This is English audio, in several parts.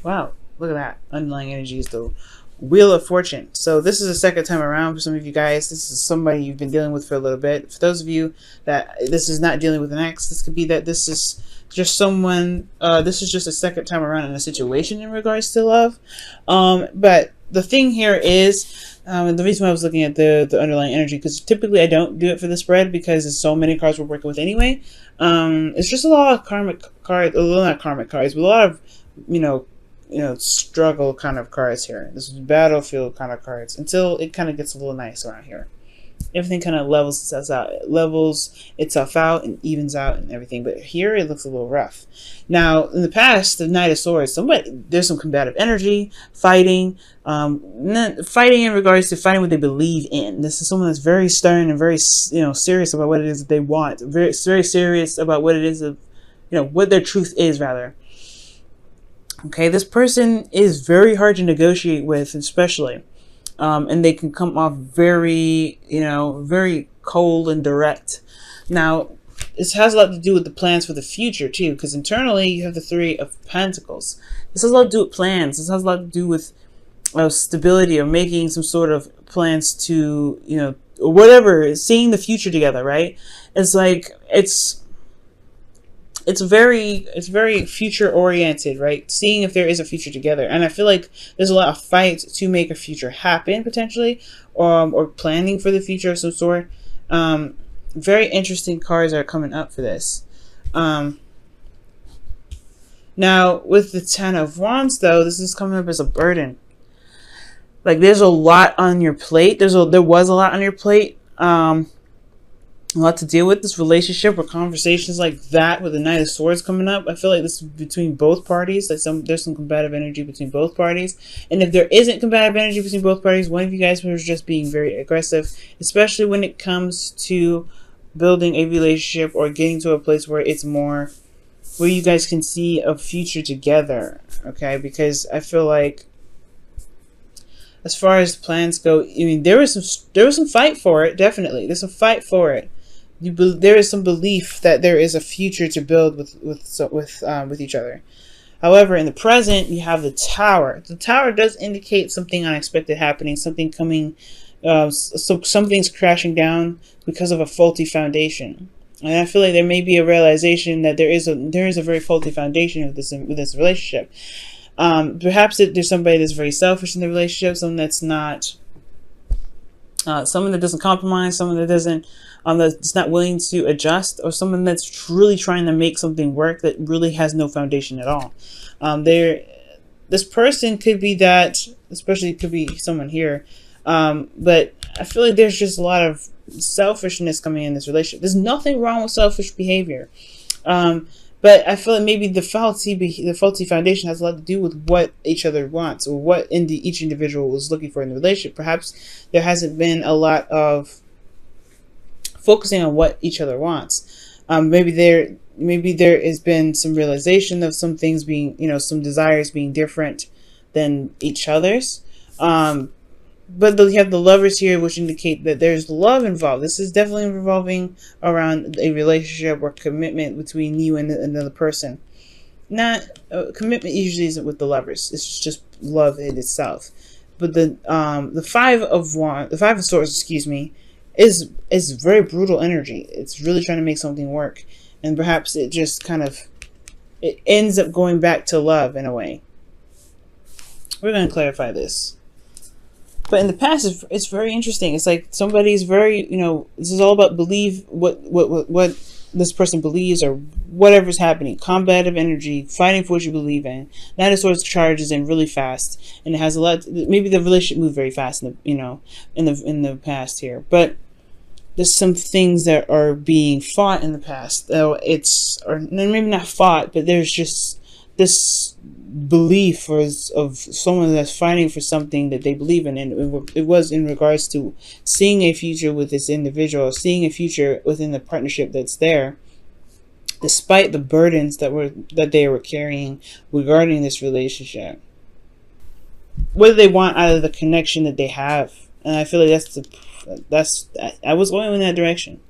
Wow, look at that. Underlying energy is the Wheel of Fortune. So this is the second time around for some of you guys. This is somebody you've been dealing with for a little bit. For those of you that this is not dealing with an ex, this could be that this is just someone, this is just a second time around in a situation in regards to love. But the thing here is, the reason why I was looking at the underlying energy, because typically I don't do it for the spread because there's so many cards we're working with anyway. It's just a lot of karmic cards, well, not karmic cards, but a lot of, struggle kind of cards here. This is battlefield kind of cards until it kind of gets a little nice around here. Everything kind of levels itself out and evens out and everything. But here it looks a little rough. Now, in the past, the Knight of Swords, there's some combative energy, fighting in regards to fighting what they believe in. This is someone that's very stern and very, serious about what it is that they want. Very, very serious about what it is what their truth is, rather. Okay, this person is very hard to negotiate with, especially. And they can come off very, very cold and direct. Now, this has a lot to do with the plans for the future, too, because internally you have the Three of Pentacles. This has a lot to do with plans. This has a lot to do with stability, or making some sort of plans to, or whatever, seeing the future together, right? It's like, it's very future oriented, right? Seeing if there is a future together. And I feel like there's a lot of fight to make a future happen, potentially, or planning for the future of some sort. Very interesting cards are coming up for this. Now, with the Ten of Wands, though, this is coming up as a burden. Like, there's a lot on your plate. There was a lot on your plate. A lot to deal with, this relationship or conversations like that with the Knight of Swords coming up. I feel like this is between both parties. Like there's some combative energy between both parties. And if there isn't combative energy between both parties, one of you guys was just being very aggressive, especially when it comes to building a relationship or getting to a place where it's more, where you guys can see a future together. Okay, because I feel like, as far as plans go, I mean, there was some fight for it. Definitely, there's some fight for it. There is some belief that there is a future to build with each other. However, in the present, you have the Tower. The Tower does indicate something unexpected happening, something coming, something's crashing down because of a faulty foundation. And I feel like there may be a realization that there is a very faulty foundation with this relationship. Perhaps there's somebody that's very selfish in the relationship, someone that's not, someone that doesn't compromise, someone that doesn't, that's not willing to adjust, or someone that's truly trying to make something work that really has no foundation at all. This person could be that, especially could be someone here, but I feel like there's just a lot of selfishness coming in this relationship. There's nothing wrong with selfish behavior. But I feel like maybe the faulty foundation has a lot to do with what each other wants, or what each individual was looking for in the relationship. Perhaps there hasn't been a lot of focusing on what each other wants. Maybe there has been some realization of some things being, some desires being different than each other's. But you have the Lovers here, which indicate that there's love involved. This is definitely revolving around a relationship or commitment between you and another person. Not commitment usually isn't with the Lovers. It's just love in itself. But the Five of Swords, excuse me, is very brutal energy. It's really trying to make something work, and perhaps it just it ends up going back to love in a way. We're going to clarify this. But in the past, it's very interesting. It's like somebody's very, this is all about believe what this person believes, or whatever's happening. Combative energy, fighting for what you believe in. Knight of Swords charges in really fast, and it has a lot. Maybe the relationship moved very fast in the past here, but there's some things that are being fought in the past. Though or maybe not fought, but there's just this belief of someone that's fighting for something that they believe in, and it was in regards to seeing a future with this individual, seeing a future within the partnership that's there, despite the burdens that they were carrying regarding this relationship. What do they want out of the connection that they have? And I feel like I was going in that direction.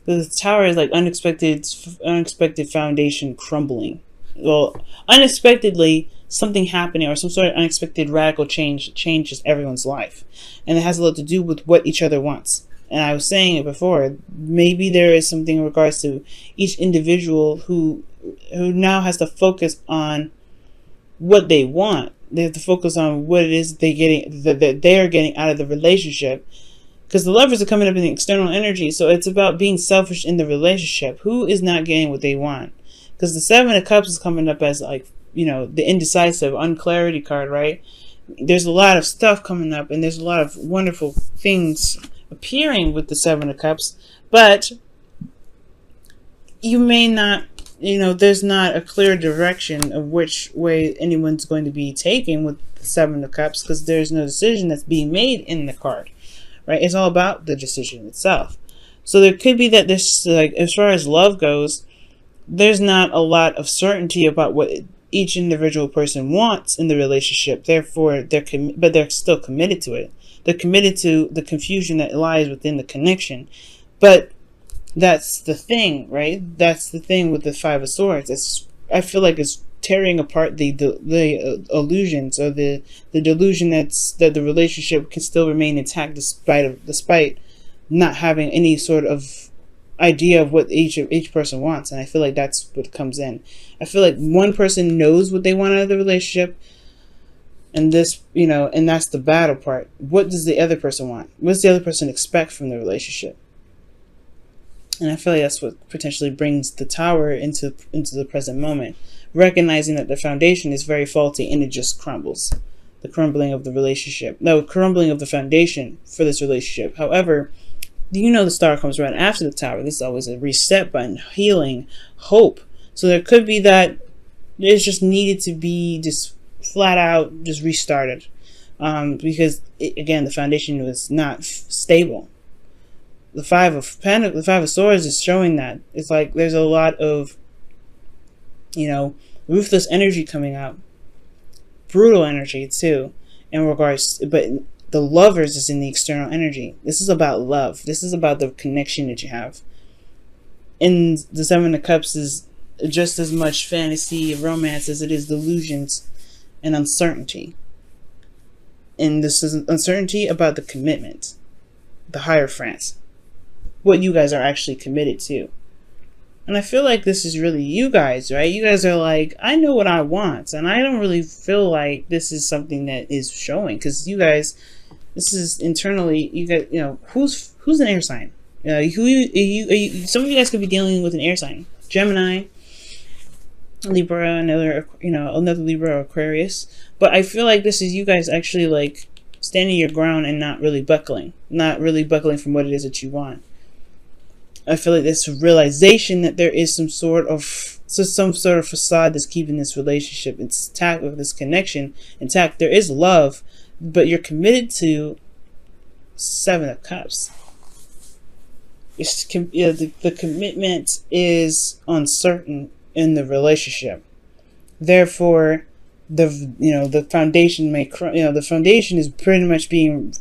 The Tower is like unexpected foundation crumbling. Well, unexpectedly, something happening or some sort of unexpected radical change changes everyone's life. And it has a lot to do with what each other wants. And I was saying it before, maybe there is something in regards to each individual who now has to focus on what they want. They have to focus on what it is that they are getting out of the relationship. Because the lovers are coming up in the external energy. So it's about being selfish in the relationship. Who is not getting what they want? Because the Seven of Cups is coming up as, like, you know, the indecisive, unclarity card, right? There's a lot of stuff coming up, and there's a lot of wonderful things appearing with the Seven of Cups. But you may not, you know, there's not a clear direction of which way anyone's going to be taking with the Seven of Cups, because there's no decision that's being made in the card, right? It's all about the decision itself. So there could be that there's, like, as far as love goes, there's not a lot of certainty about what each individual person wants in the relationship. Therefore, but they're still committed to it. They're committed to the confusion that lies within the connection. But that's the thing, right? That's the thing with the Five of Swords. I feel like it's tearing apart the illusions, or the delusion that the relationship can still remain intact despite not having any sort of idea of what each person wants. And I feel like that's what comes in. I feel like one person knows what they want out of the relationship, and this, you know, and that's the battle part. What does the other person want? What does the other person expect from the relationship? And I feel like that's what potentially brings the Tower into the present moment, recognizing that the foundation is very faulty and it just crumbles. The crumbling of the relationship. No, crumbling of the foundation for this relationship. However, you know, the Star comes right after the Tower. This is always a reset button, healing, hope. So there could be that it's just needed to be just flat out just restarted, because again, the foundation was not stable. The Five of Swords is showing that it's like there's a lot of, you know, ruthless energy coming out, brutal energy too, in regards. But the Lovers is in the external energy. This is about love. This is about the connection that you have. And the Seven of Cups is just as much fantasy, romance, as it is delusions and uncertainty. And this is uncertainty about the commitment, the Hierophant, what you guys are actually committed to. And I feel like this is really you guys, right? You guys are like, I know what I want, and I don't really feel like this is something that is showing, because you guys, this is internally, you guys, you know, who's an air sign? Some of you guys could be dealing with an air sign, Gemini, Libra, another Libra or Aquarius. But I feel like this is you guys actually like standing your ground and not really buckling from what it is that you want. I feel like this realization that there is some sort of facade that's keeping this relationship intact, with this connection intact. There is love, but you're committed to Seven of Cups. The commitment is uncertain in the relationship. Therefore, the foundation the foundation is pretty much being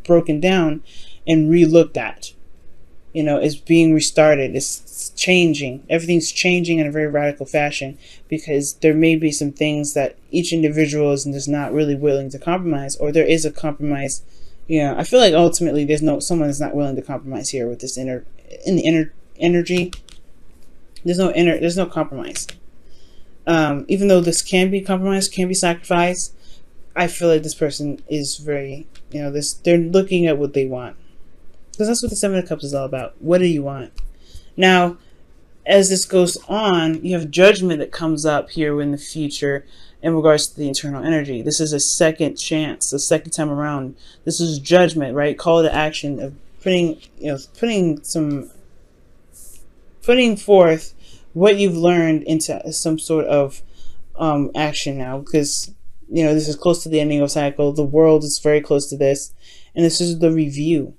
broken down and re-looked at. It's being restarted. It's changing. Everything's changing in a very radical fashion, because there may be some things that each individual is just not really willing to compromise, or there is a compromise. I feel like ultimately someone is not willing to compromise here with this inner energy. There's no compromise. Even though this can be compromised, can be sacrificed, I feel like this person is very, they're looking at what they want. Because that's what the Seven of Cups is all about. What do you want? Now, as this goes on, you have judgment that comes up here in the future in regards to the internal energy. This is a second chance, the second time around. This is judgment, right? Call to action of putting forth what you've learned into some sort of action now. Because, this is close to the ending of cycle. The world is very close to this. And this is the review.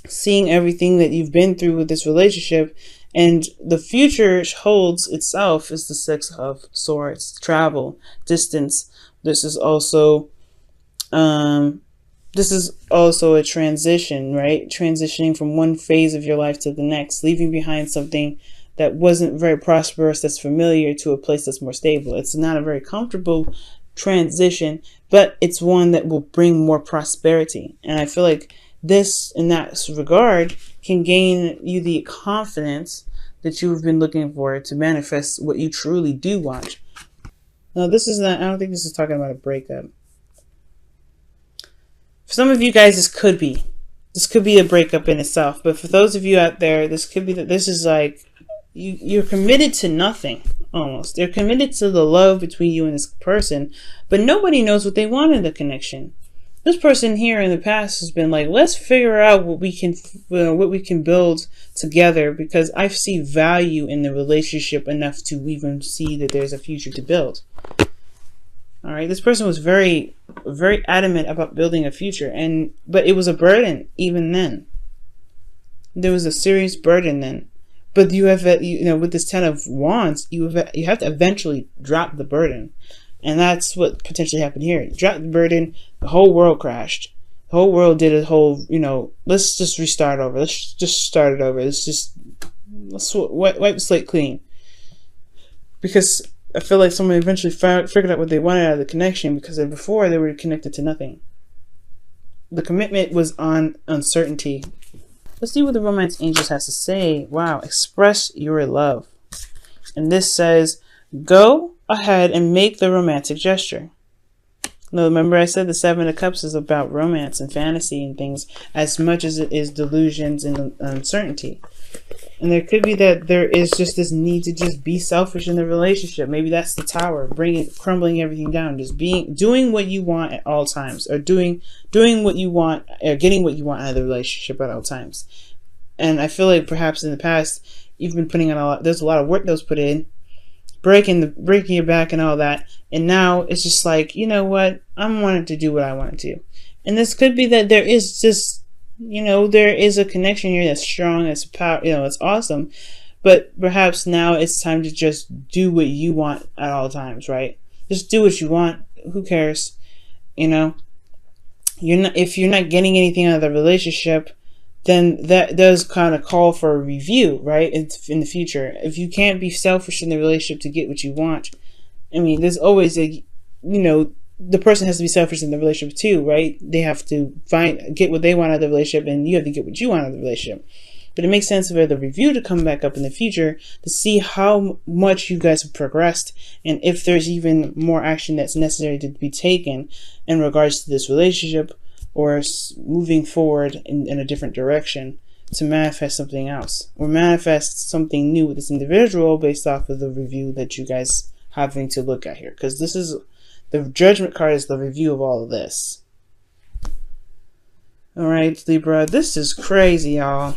Seeing everything that you've been through with this relationship, and the future holds itself is the Six of Swords, travel, distance. This is also a transition, right? Transitioning from one phase of your life to the next, leaving behind something that wasn't very prosperous, that's familiar, to a place that's more stable. It's not a very comfortable transition, but it's one that will bring more prosperity. And I feel like this, in that regard, can gain you the confidence that you've been looking for to manifest what you truly do want. Now, this is not, I don't think this is talking about a breakup. For some of you guys, this could be a breakup in itself. But for those of you out there, this could be that this is like, you're committed to nothing, almost. They're committed to the love between you and this person, but nobody knows what they want in the connection. This person here in the past has been like, let's figure out what we can build together, because I see value in the relationship enough to even see that there's a future to build. All right, this person was very, very adamant about building a future, but it was a burden even then. There was a serious burden then. But you have, with this Ten of Wands, you have to eventually drop the burden. And that's what potentially happened here. You dropped the burden, the whole world crashed. The whole world did a whole, let's just restart over. Let's just start it over. Let's wipe the slate clean. Because I feel like someone eventually figured out what they wanted out of the connection, because before they were connected to nothing. The commitment was on uncertainty. Let's see what the romance angels has to say. Wow, express your love. And this says, go ahead and make the romantic gesture. Now, remember I said the Seven of Cups is about romance and fantasy and things as much as it is delusions and uncertainty. And there could be that there is just this need to just be selfish in the relationship. Maybe that's the Tower, crumbling everything down, just doing what you want at all times, or doing what you want, or getting what you want out of the relationship at all times. And I feel like perhaps in the past you've been putting in there's a lot of work that was put in, breaking your back and all that, and now it's just like, you know what, I'm wanting to do what I want to do. And this could be that there is just, there is a connection here that's strong, that's power, it's awesome, but perhaps now it's time to just do what you want at all times, right? Just do what you want. Who cares? If you're not getting anything out of the relationship, then that does kind of call for a review, right? In the future, if you can't be selfish in the relationship to get what you want, I mean, there's always the person has to be selfish in the relationship too, right? They have to get what they want out of the relationship, and you have to get what you want out of the relationship. But it makes sense for the review to come back up in the future to see how much you guys have progressed, and if there's even more action that's necessary to be taken in regards to this relationship, or moving forward in a different direction to manifest something else, or manifest something new with this individual based off of the review that you guys having to look at here. Because this is the Judgment card, is the review of all of this. All right, Libra, this is crazy, y'all.